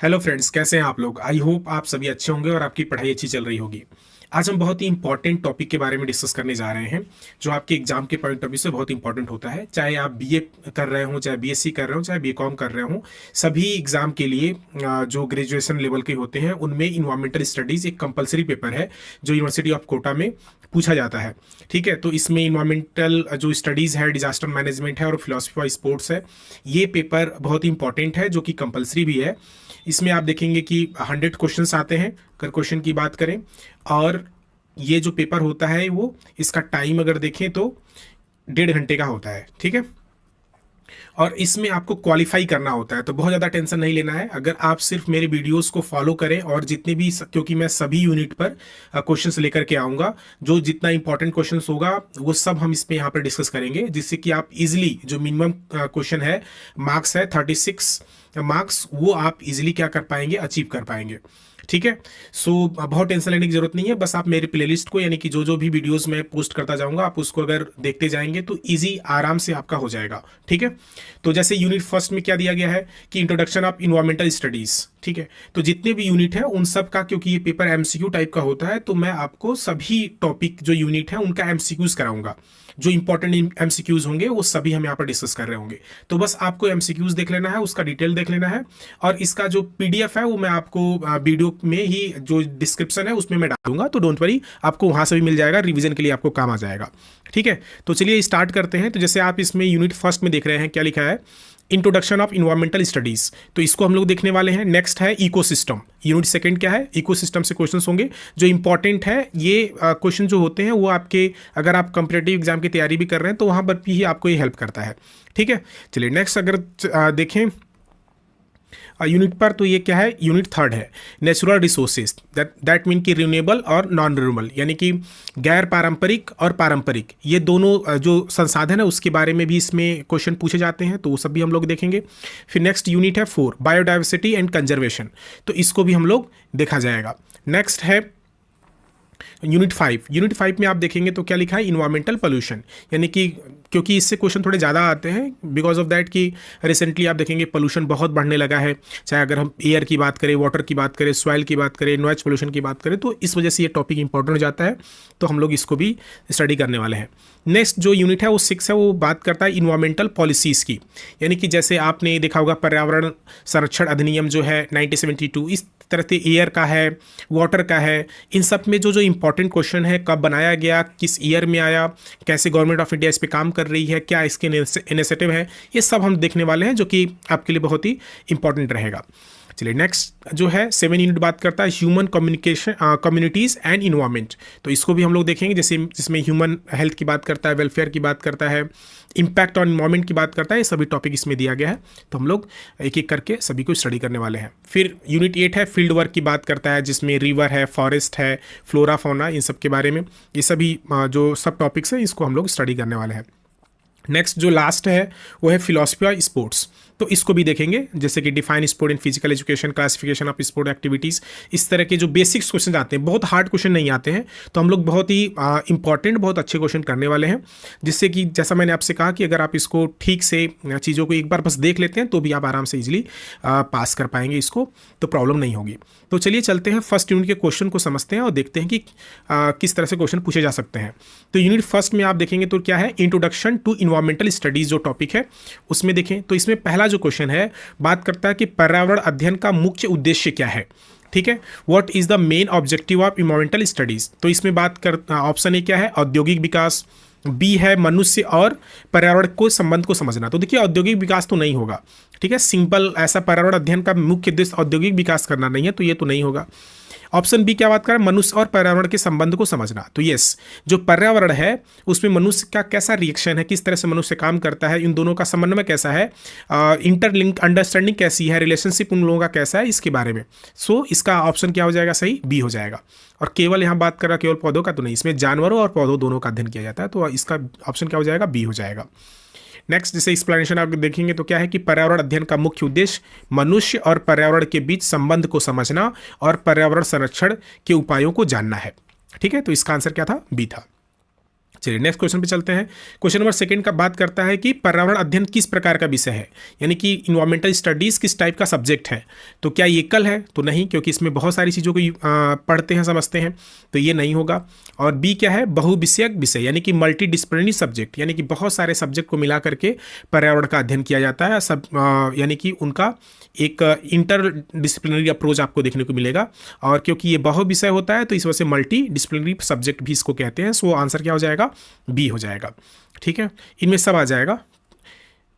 Hello friends, कैसे हैं आप लोग। आई होप आप सभी अच्छे होंगे और आपकी पढ़ाई अच्छी चल रही होगी। आज हम बहुत ही इंपॉर्टेंट टॉपिक के बारे में डिस्कस करने जा रहे हैं जो आपके एग्जाम के पॉइंट ऑफ व्यू से बहुत इंपॉर्टेंट होता है। चाहे आप बीए कर रहे हो, चाहे बीएससी कर रहे हो, चाहे बीकॉम कर रहे हो, सभी एग्जाम के लिए जो ग्रेजुएशन लेवल के होते हैं उनमें इन्वायरमेंटल स्टडीज एक कंपलसरी पेपर है जो यूनिवर्सिटी ऑफ कोटा में पूछा जाता है। ठीक है, तो इसमें इन्वायरमेंटल जो स्टडीज़ है, डिजास्टर मैनेजमेंट है और फिलोसफी ऑफ स्पोर्ट्स है। ये पेपर बहुत ही इंपॉर्टेंट है जो कि कंपलसरी भी है। इसमें आप देखेंगे कि 100 क्वेश्चंस आते हैं अगर क्वेश्चन की बात करें। और ये जो पेपर होता है वो इसका टाइम अगर देखें तो 1.5 घंटे का होता है। ठीक है, और इसमें आपको क्वालिफाई करना होता है, तो बहुत ज़्यादा टेंशन नहीं लेना है। अगर आप सिर्फ मेरे वीडियोस को फॉलो करें और जितने भी, क्योंकि मैं सभी यूनिट पर क्वेश्चंस लेकर के आऊँगा, जो जितना इंपॉर्टेंट क्वेश्चंस होगा वो सब हम इसमें यहाँ पर डिस्कस करेंगे, जिससे कि आप इजिली जो मिनिमम क्वेश्चन है, मार्क्स है 36 मार्क्स, वो आप इजिली क्या कर पाएंगे, अचीव कर पाएंगे। ठीक है, सो बहुत टेंशन लेने की जरूरत नहीं है। बस आप मेरे प्लेलिस्ट को, यानी कि जो जो भी वीडियोस मैं पोस्ट करता जाऊंगा, आप उसको अगर देखते जाएंगे तो इजी आराम से आपका हो जाएगा। ठीक है, तो जैसे यूनिट फर्स्ट में क्या दिया गया है कि इंट्रोडक्शन ऑफ इन्वायरमेंटल स्टडीज। ठीक है, तो जितने भी यूनिट है उन सब का, क्योंकि ये पेपर एमसीक्यू टाइप का होता है, तो मैं आपको सभी टॉपिक जो यूनिट है उनका एमसीक्यूज कराऊंगा। जो इंपॉर्टेंट एमसीक्यूज होंगे वो सभी हम यहाँ पर डिस्कस कर रहे होंगे। तो बस आपको एमसीक्यूज देख लेना है, उसका डिटेल देख लेना है, और इसका जो पीडीएफ है वो मैं आपको वीडियो में ही, जो डिस्क्रिप्शन है उसमें मैं डालूंगा, तो डोंट वरी, आपको वहां से भी मिल जाएगा, रिवीजन के लिए आपको काम आ जाएगा। ठीक है, तो चलिए स्टार्ट करते हैं। तो जैसे आप इसमें यूनिट फर्स्ट में देख रहे हैं, क्या लिखा है, इंट्रोडक्शन ऑफ इन्वायरमेंटल स्टडीज, तो इसको हम लोग देखने वाले हैं। नेक्स्ट है इकोसिस्टम। यूनिट सेकंड क्या है, इकोसिस्टम से क्वेश्चंस होंगे जो इंपॉर्टेंट है। ये क्वेश्चन जो होते हैं वो आपके, अगर आप कंपिटेटिव एग्जाम की तैयारी भी कर रहे हैं तो वहां पर भी आपको ये हेल्प करता है। ठीक है, चलिए नेक्स्ट अगर देखें यूनिट पर, तो ये क्या है, यूनिट थर्ड है नेचुरल रिसोर्सेज, दैट मीन कि रिन्यूएबल और नॉन रिन्यूएबल, यानी कि गैर पारंपरिक और पारंपरिक, ये दोनों जो संसाधन है उसके बारे में भी इसमें क्वेश्चन पूछे जाते हैं, तो वो सब भी हम लोग देखेंगे। फिर नेक्स्ट यूनिट है 4 बायोडाइवर्सिटी एंड कंजर्वेशन, तो इसको भी हम लोग देखा जाएगा। नेक्स्ट है यूनिट 5। यूनिट 5 में आप देखेंगे तो क्या लिखा है, इन्वायरमेंटल पोल्यूशन, यानी कि क्योंकि इससे क्वेश्चन थोड़े ज़्यादा आते हैं बिकॉज ऑफ दैट कि रिसेंटली आप देखेंगे पोल्यूशन बहुत बढ़ने लगा है। चाहे अगर हम एयर की बात करें, वाटर की बात करें, सॉइल की बात करें, नॉइज पोल्यूशन की बात करें, तो इस वजह से ये टॉपिक इंपॉर्टेंट हो जाता है, तो हम लोग इसको भी स्टडी करने वाले हैं। नेक्स्ट जो यूनिट है वो 6 है, वो बात करता है इन्वायरमेंटल पॉलिसीज़ की, यानी कि जैसे आपने देखा होगा पर्यावरण संरक्षण अधिनियम जो है 1972, इस तरह से एयर का है, वाटर का है, इन सब में जो जो इंपॉर्टेंट क्वेश्चन है, कब बनाया गया, किस ईयर में आया, कैसे गवर्नमेंट ऑफ इंडिया इस पे काम कर रही है, क्या इसके इनिशिएटिव है, ये सब हम देखने वाले हैं, जो कि आपके लिए बहुत ही इंपॉर्टेंट रहेगा। चलिए नेक्स्ट जो है 7 यूनिट बात करता है human communication communities and environment, तो इसको भी हम लोग देखेंगे, जैसे जिसमें ह्यूमन हेल्थ की बात करता है, वेलफेयर की बात करता है, इम्पैक्ट ऑन इन्वायरमेंट की बात करता है, ये सभी टॉपिक इसमें दिया गया है, तो हम लोग एक एक करके सभी को स्टडी करने वाले हैं। फिर यूनिट 8 है फील्ड वर्क की बात करता है, जिसमें रिवर है, फॉरेस्ट है, फ्लोरा फौना, इन सब के बारे में, ये सभी जो सब टॉपिक्स हैं इसको हम लोग स्टडी करने वाले हैं। नेक्स्ट जो लास्ट है वो है फिलोसफी ऑफ स्पोर्ट्स, तो इसको भी देखेंगे, जैसे कि define sport in physical education, classification of sport activities, इस तरह के जो बेसिक्स क्वेश्चन आते हैं, बहुत हार्ड क्वेश्चन नहीं आते हैं, तो हम लोग बहुत ही इंपॉर्टेंट, बहुत अच्छे क्वेश्चन करने वाले हैं, जिससे कि जैसा मैंने आपसे कहा कि अगर आप इसको ठीक से चीज़ों को एक बार बस देख लेते हैं तो भी आप आराम से इजिली पास कर पाएंगे इसको, तो प्रॉब्लम नहीं होगी। तो चलिए चलते हैं फर्स्ट यूनिट के क्वेश्चन को समझते हैं और देखते हैं कि किस तरह से क्वेश्चन पूछे जा सकते हैं। तो यूनिट फर्स्ट में आप देखेंगे तो क्या है, इंट्रोडक्शन टू इन्वायरमेंटल स्टडीज जो टॉपिक है उसमें देखें, तो इसमें पहला जो क्वेश्चन है बात करता है कि पर्यावरण अध्ययन का मुख्य उद्देश्य क्या है। ठीक है, what is the main objective of environmental studies, तो इसमें बात कर ऑप्शन ए क्या है, औद्योगिक विकास, बी है मनुष्य और पर्यावरण को संबंध को समझना, तो देखिए औद्योगिक विकास तो नहीं होगा। ठीक है, सिंपल ऐसा पर्यावरण अध्ययन का मुख्य उद्देश्य औद्योगिक विकास करना नहीं है, तो ये तो नहीं होगा। ऑप्शन बी क्या बात कर रहा है, मनुष्य और पर्यावरण के संबंध को समझना, तो यस, जो पर्यावरण है उसमें मनुष्य का कैसा रिएक्शन है, किस तरह से मनुष्य काम करता है, इन दोनों का समन्वय कैसा है, इंटरलिंक अंडरस्टैंडिंग कैसी है, रिलेशनशिप उन लोगों का कैसा है, इसके बारे में। सो इसका ऑप्शन क्या हो जाएगा, सही बी हो जाएगा। और केवल यहाँ बात कर रहा केवल पौधों का तो नहीं, इसमें जानवरों और पौधों दोनों का अध्ययन किया जाता है, तो इसका ऑप्शन क्या हो जाएगा, बी हो जाएगा। नेक्स्ट जैसे एक्सप्लेनेशन आप देखेंगे तो क्या है कि पर्यावरण अध्ययन का मुख्य उद्देश्य मनुष्य और पर्यावरण के बीच संबंध को समझना और पर्यावरण संरक्षण के उपायों को जानना है। ठीक है, तो इसका आंसर क्या था, बी था। चलिए नेक्स्ट क्वेश्चन पे चलते हैं। क्वेश्चन नंबर सेकंड का बात करता है कि पर्यावरण अध्ययन किस प्रकार का विषय है, यानी कि इन्वायरमेंटल स्टडीज किस टाइप का सब्जेक्ट है। तो क्या ये एकल है, तो नहीं, क्योंकि इसमें बहुत सारी चीज़ों को पढ़ते हैं समझते हैं, तो ये नहीं होगा। और बी क्या है, बहुविषयक विषय, यानी कि मल्टी डिसिप्लिनरी सब्जेक्ट, यानी कि बहुत सारे सब्जेक्ट को मिला करके पर्यावरण का अध्ययन किया जाता है सब, यानी कि उनका एक इंटर डिसिप्लिनरी अप्रोच आपको देखने को मिलेगा। और क्योंकि ये बहुविषय होता है तो इस वजह से मल्टी डिसिप्लिनरी सब्जेक्ट भी इसको कहते हैं। सो आंसर क्या हो जाएगा, बी हो जाएगा। ठीक है, इनमें सब आ जाएगा।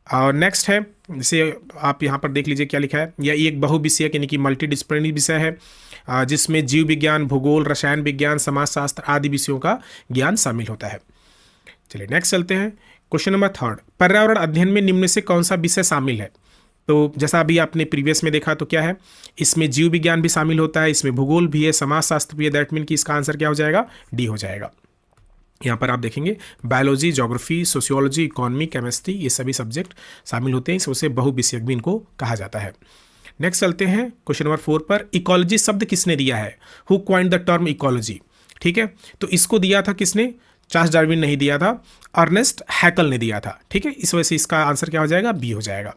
और नेक्स्ट है, जैसे आप यहाँ पर देख लीजिए क्या लिखा है, यह एक बहुविषयक यानी कि मल्टी डिसिप्लिनरी विषय है जिसमें जीव विज्ञान, भूगोल, रसायन विज्ञान, समाजशास्त्र आदि विषयों का ज्ञान शामिल होता है। चलिए नेक्स्ट चलते हैं। क्वेश्चन नंबर थर्ड, पर्यावरण अध्ययन में निम्न में से कौन सा विषय शामिल है। तो जैसा अभी आपने प्रीवियस में देखा तो क्या है, इसमें जीव विज्ञान भी शामिल होता है, इसमें भूगोल भी है, समाजशास्त्र भी है। दैट मीन कि इसका आंसर क्या हो जाएगा, डी हो जाएगा। यहाँ पर आप देखेंगे biology, geography, sociology, economy, chemistry, ये सभी सब्जेक्ट शामिल होते हैं, इससे बहुविषयक भी इनको कहा जाता है। नेक्स्ट चलते हैं क्वेश्चन नंबर 4 पर। इकोलॉजी शब्द किसने दिया है, who coined the term ecology. ठीक है, तो इसको दिया था किसने, चार्ल्स डार्विन नहीं दिया था, अर्नेस्ट हैकल ने दिया था। ठीक है, इस वजह से इसका आंसर क्या हो जाएगा, बी हो जाएगा।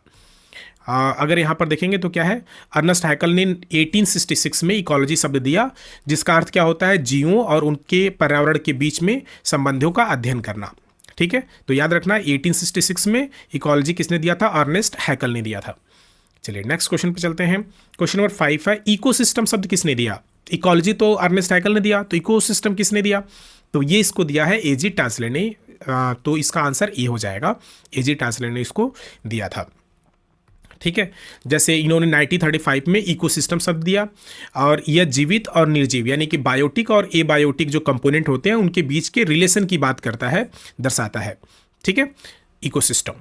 अगर यहाँ पर देखेंगे तो क्या है, अर्नेस्ट हैकल ने 1866 में इकोलॉजी शब्द दिया, जिसका अर्थ क्या होता है, जीवों और उनके पर्यावरण के बीच में संबंधों का अध्ययन करना। ठीक है, तो याद रखना 1866 में इकोलॉजी किसने दिया था, अर्नेस्ट हैकल ने दिया था। चलिए नेक्स्ट क्वेश्चन पे चलते हैं। क्वेश्चन नंबर 5 है, इकोसिस्टम शब्द किसने दिया। इकोलॉजी तो अर्नेस्ट हैकल ने दिया, तो इकोसिस्टम किसने दिया, तो ये इसको दिया है एजी टास्ले ने। तो इसका आंसर ए हो जाएगा, एजी टास्ले ने इसको दिया था। ठीक है, जैसे इन्होंने 1935 में इकोसिस्टम शब्द दिया, और यह जीवित और निर्जीव यानी कि बायोटिक और एबायोटिक जो कंपोनेंट होते हैं उनके बीच के रिलेशन की बात करता है, दर्शाता है। ठीक है, इकोसिस्टम,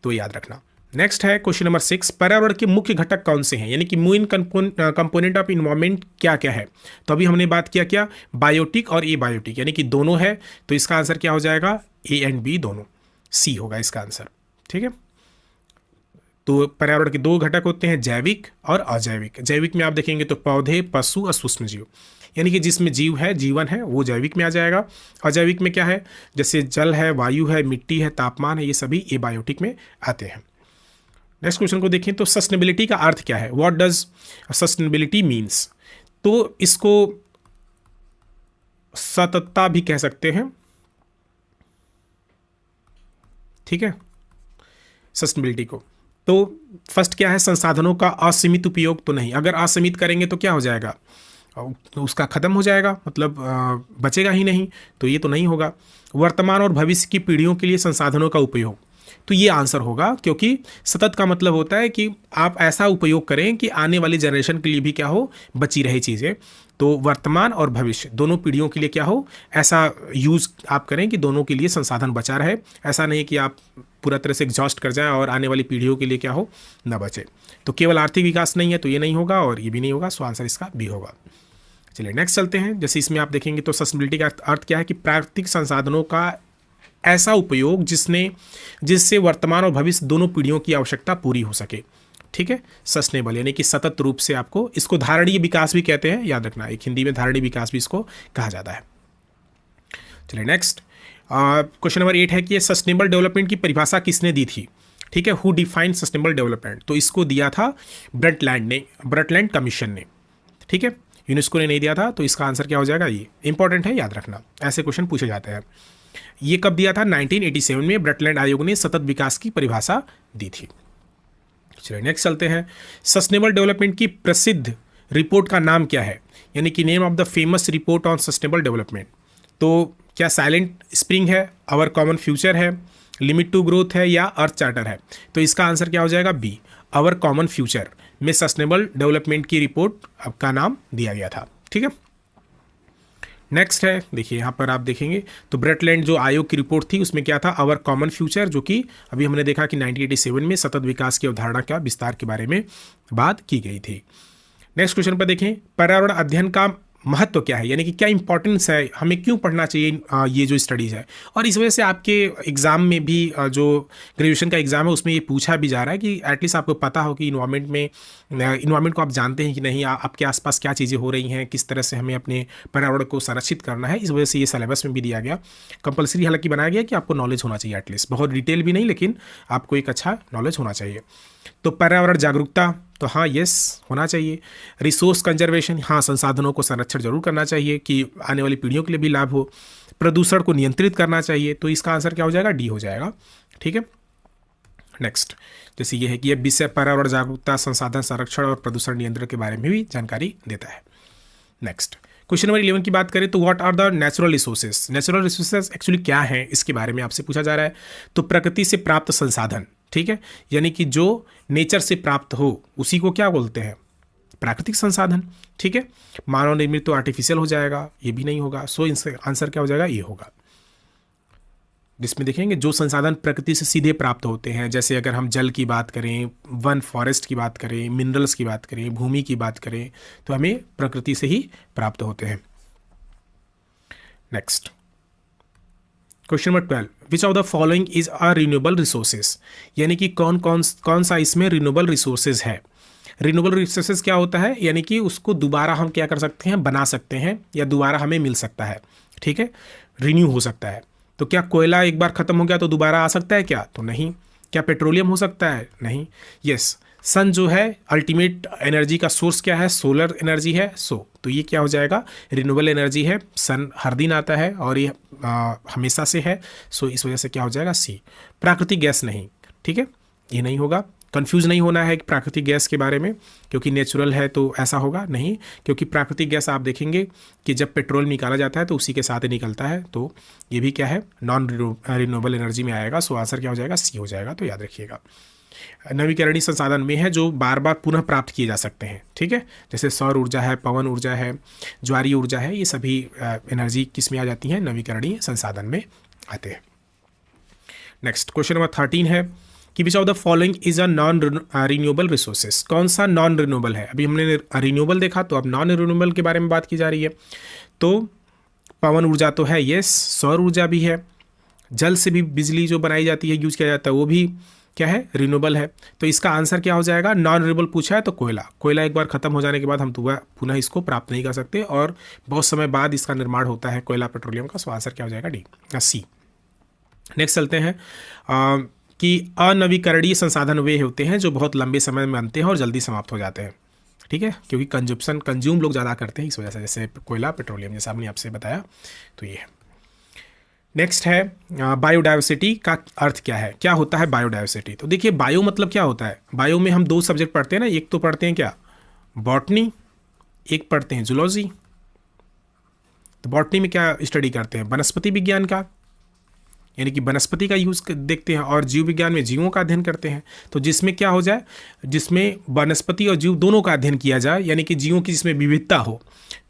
तो याद रखना। नेक्स्ट है क्वेश्चन नंबर 6, पर्यावरण के मुख्य घटक कौन से हैं, यानी कि मेन कंपोनेंट ऑफ इन्वायरमेंट क्या क्या है। तो अभी हमने बात किया क्या, बायोटिक और एबायोटिक, यानी कि दोनों है, तो इसका आंसर क्या हो जाएगा, ए एंड बी दोनों, सी होगा इसका आंसर। ठीक है, तो पर्यावरण के दो घटक होते हैं, जैविक और अजैविक। जैविक में आप देखेंगे तो पौधे, पशु और सूक्ष्म जीव, यानी कि जिसमें जीव है, जीवन है, वो जैविक में आ जाएगा। अजैविक में क्या है, जैसे जल है, वायु है, मिट्टी है, तापमान है, ये सभी एबायोटिक में आते हैं। नेक्स्ट क्वेश्चन को देखें तो सस्टेनेबिलिटी का अर्थ क्या है, व्हाट डज सस्टेनेबिलिटी मीन्स। तो इसको सततता भी कह सकते हैं। ठीक है, सस्टेनेबिलिटी को, तो फर्स्ट क्या है, संसाधनों का असीमित उपयोग, तो नहीं, अगर असीमित करेंगे तो क्या हो जाएगा, तो उसका खत्म हो जाएगा, मतलब बचेगा ही नहीं, तो ये तो नहीं होगा। वर्तमान और भविष्य की पीढ़ियों के लिए संसाधनों का उपयोग, तो ये आंसर होगा, क्योंकि सतत का मतलब होता है कि आप ऐसा उपयोग करें कि आने वाली जनरेशन के लिए भी क्या हो, बची रहे चीज़ें। तो वर्तमान और भविष्य दोनों पीढ़ियों के लिए क्या हो, ऐसा यूज़ आप करें कि दोनों के लिए संसाधन बचा रहे। ऐसा नहीं कि आप पूरा तरह से एग्जॉस्ट कर जाएं और आने वाली पीढ़ियों के लिए क्या हो, ना बचे। तो केवल आर्थिक विकास नहीं है, तो ये नहीं होगा और ये भी नहीं होगा, सो आंसर इसका बी होगा। चलिए नेक्स्ट चलते हैं। जैसे इसमें आप देखेंगे तो सस्टेनेबिलिटी का अर्थ क्या है कि प्राकृतिक संसाधनों का ऐसा उपयोग जिससे वर्तमान और भविष्य दोनों पीढ़ियों की आवश्यकता पूरी हो सके। ठीक है, सस्टेनेबल यानी कि सतत रूप से, आपको इसको धारणीय विकास भी कहते हैं, याद रखना, एक हिंदी में धारणीय विकास भी इसको कहा जाता है। चलिए नेक्स्ट क्वेश्चन नंबर 8 है कि सस्टेनेबल डेवलपमेंट की परिभाषा किसने दी थी। ठीक है, हु डिफाइन सस्टेनेबल डेवलपमेंट, तो इसको दिया था ब्रटलैंड कमीशन ने। ठीक है, यूनेस्को ने नहीं दिया था, तो इसका आंसर क्या हो जाएगा, ये इंपॉर्टेंट है, याद रखना, ऐसे क्वेश्चन पूछे जाते हैं। ये कब दिया था, 1987 में ब्रटलैंड आयोग ने सतत विकास की परिभाषा दी थी। चलिए नेक्स्ट चलते हैं। सस्टेनेबल डेवलपमेंट की प्रसिद्ध रिपोर्ट का नाम क्या है, यानी कि name of the famous report on sustainable development. तो क्या साइलेंट स्प्रिंग है, आवर कॉमन फ्यूचर है, लिमिट टू ग्रोथ है, या अर्थ चार्टर है। तो इसका आंसर क्या हो जाएगा, बी, आवर कॉमन फ्यूचर में सस्टेनेबल डेवलपमेंट की रिपोर्ट का नाम दिया गया था। ठीक है, नेक्स्ट है, देखिए यहाँ पर आप देखेंगे तो ब्रटलैंड जो आयोग की रिपोर्ट थी उसमें क्या था, आवर कॉमन फ्यूचर, जो कि अभी हमने देखा कि 1987 में सतत विकास की अवधारणा का विस्तार के बारे में बात की गई थी। नेक्स्ट क्वेश्चन पर देखें, पर्यावरण अध्ययन का महत्व क्या है, यानी कि क्या इंपॉर्टेंस है, हमें क्यों पढ़ना चाहिए ये जो स्टडीज़ है। और इस वजह से आपके एग्ज़ाम में भी जो ग्रेजुएशन का एग्ज़ाम है उसमें ये पूछा भी जा रहा है कि एटलीस्ट आपको पता हो कि इन्वायरमेंट को आप जानते हैं कि नहीं, आपके आसपास क्या चीज़ें हो रही हैं, किस तरह से हमें अपने पर्यावरण को संरक्षित करना है। इस वजह से ये सिलेबस में भी दिया गया, कंपलसरी हालांकि बनाया गया कि आपको नॉलेज होना चाहिए, एटलीस्ट बहुत डिटेल भी नहीं, लेकिन आपको एक अच्छा नॉलेज होना चाहिए। तो पर्यावरण जागरूकता, तो हाँ यस होना चाहिए। रिसोर्स कंजर्वेशन, हाँ संसाधनों को संरक्षण जरूर करना चाहिए कि आने वाली पीढ़ियों के लिए भी लाभ हो। प्रदूषण को नियंत्रित करना चाहिए, तो इसका आंसर क्या हो जाएगा, डी हो जाएगा। ठीक है, नेक्स्ट जैसे ये है कि यह विषय पर्यावरण जागरूकता, संसाधन संरक्षण और प्रदूषण नियंत्रण के बारे में भी जानकारी देता है। नेक्स्ट क्वेश्चन नंबर 11 की बात करें तो what are the natural resources. Natural resources actually क्या है, इसके बारे में आपसे पूछा जा रहा है। तो प्रकृति से प्राप्त संसाधन, ठीक है, यानी कि जो नेचर से प्राप्त हो उसी को क्या बोलते हैं, प्राकृतिक संसाधन। ठीक है, मानव निर्मित तो आर्टिफिशियल हो जाएगा, ये भी नहीं होगा। सो इसका आंसर क्या हो जाएगा, ये होगा। जिसमें देखेंगे जो संसाधन प्रकृति से सीधे प्राप्त होते हैं, जैसे अगर हम जल की बात करें, वन फॉरेस्ट की बात करें, मिनरल्स की बात करें, भूमि की बात करें, तो हमें प्रकृति से ही प्राप्त होते हैं। Next question number 12, which of the following is a renewable resources, यानी कि कौन सा इसमें रिन्यूएबल रिसोर्सेज है। रिन्यूएबल रिसोर्सेज क्या होता है, यानी कि उसको दोबारा हम क्या कर सकते हैं, बना सकते हैं, या दोबारा हमें मिल सकता है। ठीक है, रिन्यू हो सकता है। तो क्या कोयला एक बार खत्म हो गया तो दोबारा आ सकता है क्या, तो नहीं। क्या पेट्रोलियम हो सकता है, नहीं। यस, सन जो है अल्टीमेट एनर्जी का सोर्स क्या है, सोलर एनर्जी है। तो ये क्या हो जाएगा, रिन्यूएबल एनर्जी है। सन हर दिन आता है और ये हमेशा से है। इस वजह से क्या हो जाएगा, सी। प्राकृतिक गैस नहीं, ठीक है, ये नहीं होगा। कंफ्यूज नहीं होना है प्राकृतिक गैस के बारे में, क्योंकि नेचुरल है तो ऐसा होगा नहीं, क्योंकि प्राकृतिक गैस आप देखेंगे कि जब पेट्रोल निकाला जाता है तो उसी के साथ ही निकलता है। तो ये भी क्या है, नॉन रिन्यूएबल एनर्जी में आएगा। आंसर क्या हो जाएगा, सी हो जाएगा। तो याद रखिएगा, नवीकरणीय संसाधन में है जो बार बार पुनः प्राप्त किए जा सकते हैं। ठीक है, जैसे सौर ऊर्जा है, पवन ऊर्जा है, ज्वारीय ऊर्जा है, ये सभी एनर्जी किस में आ जाती हैं, नवीकरणीय संसाधन में आते हैं। नेक्स्ट क्वेश्चन नंबर 13 है कि which of the following is a non renewable resources. कौन सा नॉन रिन्यूएबल है। अभी हमने रिन्यूएबल देखा, तो अब नॉन रिन्यूएबल के बारे में बात की जा रही है। तो पवन ऊर्जा तो है, यस। सौर ऊर्जा भी है। जल से भी बिजली जो बनाई जाती है, यूज किया जाता है, वो भी क्या है, रिन्यूएबल है। तो इसका आंसर क्या हो जाएगा, नॉन रिन्यूएबल पूछा है तो कोयला एक बार खत्म हो जाने के बाद हम पुनः इसको प्राप्त नहीं कर सकते, और बहुत समय बाद इसका निर्माण होता है कोयला पेट्रोलियम का। सो आंसर क्या हो जाएगा, डी, सी। नेक्स्ट चलते हैं कि अनवीकरणीय संसाधन वे होते हैं जो बहुत लंबे समय में बनते हैं और जल्दी समाप्त हो जाते हैं। ठीक है, क्योंकि कंज्यूम लोग ज़्यादा करते हैं, इस वजह से, जैसे कोयला पेट्रोलियम, जैसा हमने आपसे बताया। तो ये है। नेक्स्ट है बायोडाइवर्सिटी का अर्थ क्या है, क्या होता है बायोडाइवर्सिटी। तो देखिए, बायो मतलब क्या होता है, बायो में हम दो सब्जेक्ट पढ़ते हैं ना, एक तो पढ़ते हैं क्या, बॉटनी, एक पढ़ते हैं जूलॉजी। तो बॉटनी में क्या स्टडी करते हैं, वनस्पति विज्ञान का, यानी कि वनस्पति का यूज़ देखते हैं, और जीव विज्ञान में जीवों का अध्ययन करते हैं। तो जिसमें क्या हो जाए, जिसमें वनस्पति और जीव दोनों का अध्ययन किया जाए, यानी कि जीवों की जिसमें विविधता हो,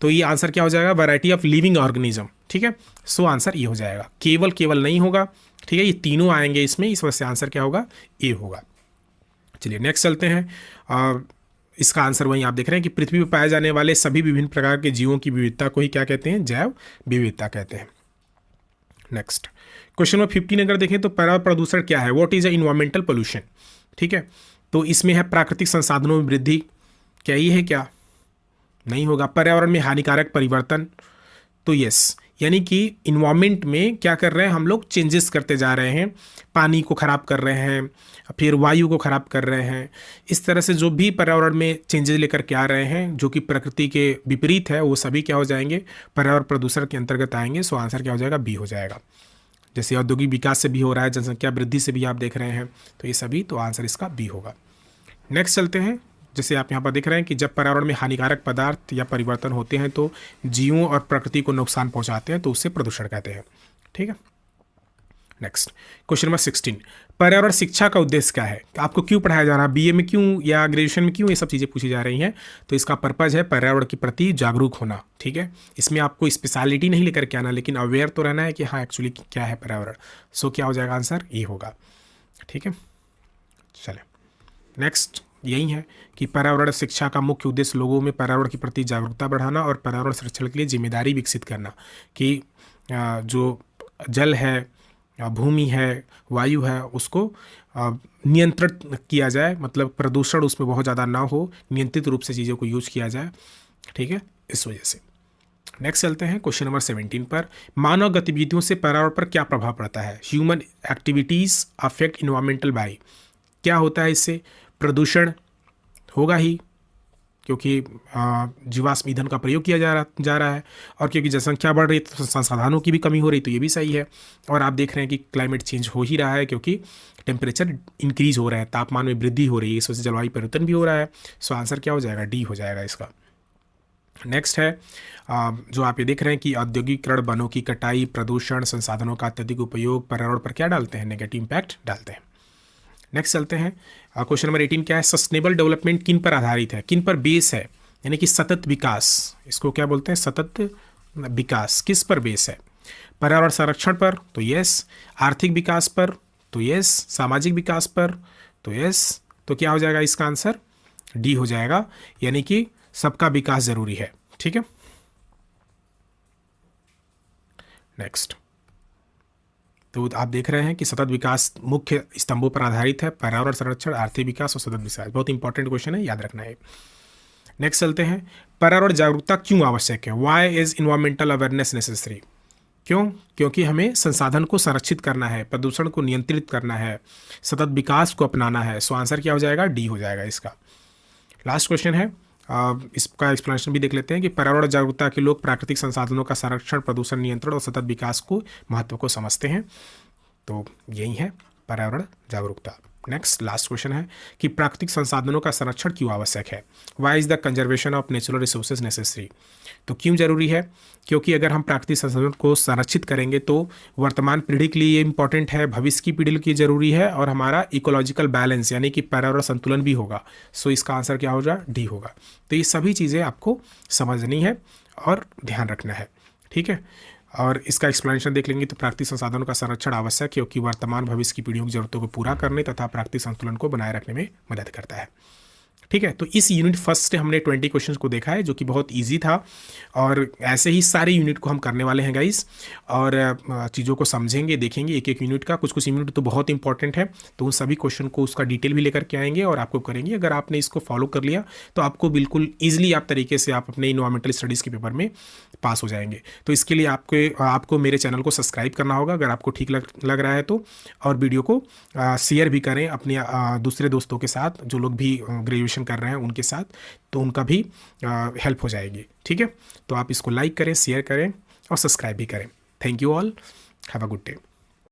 तो ये आंसर क्या हो जाएगा, वैरायटी ऑफ लिविंग ऑर्गेनिज्म। ठीक है, आंसर ये हो जाएगा। केवल नहीं होगा, ठीक है, ये तीनों आएंगे इसमें, इस वजह से आंसर क्या होगा, ए होगा। चलिए नेक्स्ट चलते हैं। इसका आंसर वहीं आप देख रहे हैं कि पृथ्वी पर पाए जाने वाले सभी विभिन्न प्रकार के जीवों की विविधता को ही क्या कहते हैं, जैव विविधता कहते हैं। नेक्स्ट क्वेश्चन नंबर 15 अगर देखें तो पर्यावरण प्रदूषण क्या है, what is a environmental pollution. ठीक है, तो इसमें है प्राकृतिक संसाधनों में वृद्धि, क्या ये है, क्या नहीं होगा। पर्यावरण में हानिकारक परिवर्तन, तो यस, यानी कि इन्वायरमेंट में क्या कर रहे हैं हम लोग, चेंजेस करते जा रहे हैं, पानी को खराब कर रहे हैं, फिर वायु को खराब कर रहे हैं। इस तरह से जो भी पर्यावरण में चेंजेस लेकर के आ रहे हैं जो कि प्रकृति के विपरीत है, वो सभी क्या हो जाएंगे, पर्यावरण प्रदूषण के अंतर्गत आएंगे। आंसर क्या हो जाएगा, बी हो जाएगा। जैसे औद्योगिक विकास से भी हो रहा है, जनसंख्या वृद्धि से भी आप देख रहे हैं, तो ये सभी, तो आंसर इसका बी होगा। नेक्स्ट चलते हैं, जैसे आप यहाँ पर देख रहे हैं कि जब पर्यावरण में हानिकारक पदार्थ या परिवर्तन होते हैं तो जीवों और प्रकृति को नुकसान पहुंचाते हैं, तो उससे प्रदूषण कहते हैं। ठीक है, नेक्स्ट क्वेश्चन नंबर 16, पर्यावरण शिक्षा का उद्देश्य क्या है, आपको क्यों पढ़ाया जा रहा है, बीए में क्यों या ग्रेजुएशन में क्यों ये सब चीज़ें पूछी जा रही हैं। तो इसका पर्पज़ है पर्यावरण के प्रति जागरूक होना। ठीक है, इसमें आपको स्पेशलिटी नहीं लेकर के आना, लेकिन अवेयर तो रहना है कि हाँ एक्चुअली क्या है पर्यावरण। क्या हो जाएगा आंसर, ये होगा। ठीक है, चले नेक्स्ट यही है कि पर्यावरण शिक्षा का मुख्य उद्देश्य लोगों में पर्यावरण के प्रति जागरूकता बढ़ाना और पर्यावरण संरक्षण के लिए जिम्मेदारी विकसित करना, कि जो जल है, भूमि है, वायु है, उसको नियंत्रित किया जाए, मतलब प्रदूषण उसमें बहुत ज़्यादा ना हो, नियंत्रित रूप से चीज़ों को यूज किया जाए। ठीक है, इस वजह से। नेक्स्ट चलते हैं क्वेश्चन नंबर 17 पर। मानव गतिविधियों से पर्यावरण पर क्या प्रभाव पड़ता है? Human activities affect environmental by. क्या होता है इससे? प्रदूषण होगा ही, क्योंकि जीवाश्म ईंधन का प्रयोग किया जा रहा है, और क्योंकि जनसंख्या बढ़ रही है तो संसाधनों की भी कमी हो रही, तो ये भी सही है। और आप देख रहे हैं कि क्लाइमेट चेंज हो ही रहा है, क्योंकि टेम्परेचर इंक्रीज हो रहा है, तापमान में वृद्धि हो रही है, इस वजह से जलवायु परिवर्तन भी हो रहा है। सो आंसर क्या हो जाएगा? डी हो जाएगा इसका। नेक्स्ट है जो आप ये देख रहे हैं कि औद्योगिकरण, वनों की कटाई, प्रदूषण, संसाधनों का अत्यधिक उपयोग पर्यावरण पर क्या डालते हैं? नेगेटिव इम्पैक्ट डालते हैं। नेक्स्ट चलते हैं क्वेश्चन नंबर 18 क्या है? सस्टेनेबल डेवलपमेंट किन पर आधारित है, किन पर बेस है? यानी कि सतत विकास, इसको क्या बोलते हैं? सतत विकास किस पर बेस है? पर्यावरण संरक्षण पर तो यस, आर्थिक विकास पर तो यस, सामाजिक विकास पर तो यस। तो क्या हो जाएगा इसका आंसर? डी हो जाएगा, यानी कि सबका विकास जरूरी है। ठीक है, नेक्स्ट। तो आप देख रहे हैं कि सतत विकास मुख्य स्तंभों पर आधारित है, पर्यावरण संरक्षण, आर्थिक विकास और सतत विकास। बहुत इंपॉर्टेंट क्वेश्चन है, याद रखना है। नेक्स्ट चलते हैं, पर्यावरण जागरूकता क्यों आवश्यक है? Why is environmental awareness necessary? क्यों? क्योंकि हमें संसाधन को संरक्षित करना है, प्रदूषण को नियंत्रित करना है, सतत विकास को अपनाना है। सो आंसर क्या हो जाएगा? डी हो जाएगा इसका। लास्ट क्वेश्चन है, इसका एक्सप्लेनेशन भी देख लेते हैं कि पर्यावरण जागरूकता के लोग प्राकृतिक संसाधनों का संरक्षण, प्रदूषण नियंत्रण और सतत विकास को महत्व को समझते हैं। तो यही है पर्यावरण जागरूकता। नेक्स्ट लास्ट क्वेश्चन है कि प्राकृतिक संसाधनों का संरक्षण क्यों आवश्यक है? Why is the conservation of natural resources necessary? तो क्यों जरूरी है? क्योंकि अगर हम प्राकृतिक संसाधनों को संरक्षित करेंगे तो वर्तमान पीढ़ी के लिए ये इंपॉर्टेंट है, भविष्य की पीढ़ी के लिए जरूरी है, और हमारा इकोलॉजिकल बैलेंस यानी कि पर्यावरण संतुलन भी होगा। सो इसका आंसर क्या होगा? डी होगा। तो ये सभी चीज़ें आपको समझनी है और ध्यान रखना है। ठीक है, और इसका एक्सप्लेनेशन देख लेंगे तो प्राकृतिक संसाधनों का संरक्षण आवश्यक है क्योंकि वर्तमान भविष्य की पीढ़ियों की जरूरतों को पूरा करने तथा प्राकृतिक संतुलन को बनाए रखने में मदद करता है। ठीक है, तो इस यूनिट फर्स्ट से हमने 20 क्वेश्चंस को देखा है, जो कि बहुत इजी था, और ऐसे ही सारे यूनिट को हम करने वाले हैं गाइस, और चीज़ों को समझेंगे, देखेंगे एक एक यूनिट का। कुछ यूनिट तो बहुत इंपॉर्टेंट है, तो उन सभी क्वेश्चन को उसका डिटेल भी लेकर के आएंगे और आपको करेंगे। अगर आपने इसको फॉलो कर लिया तो आपको बिल्कुल ईजिली आप तरीके से आप अपने इन्वायरमेंटल स्टडीज़ के पेपर में पास हो जाएंगे। तो इसके लिए आपको मेरे चैनल को सब्सक्राइब करना होगा अगर आपको ठीक लग रहा है तो, और वीडियो को शेयर भी करें अपने दूसरे दोस्तों के साथ जो लोग भी ग्रेजुएशन कर रहे हैं उनके साथ, तो उनका भी हेल्प हो जाएगी। ठीक है, तो आप इसको लाइक करें, शेयर करें और सब्सक्राइब भी करें। Thank you all, have a good day.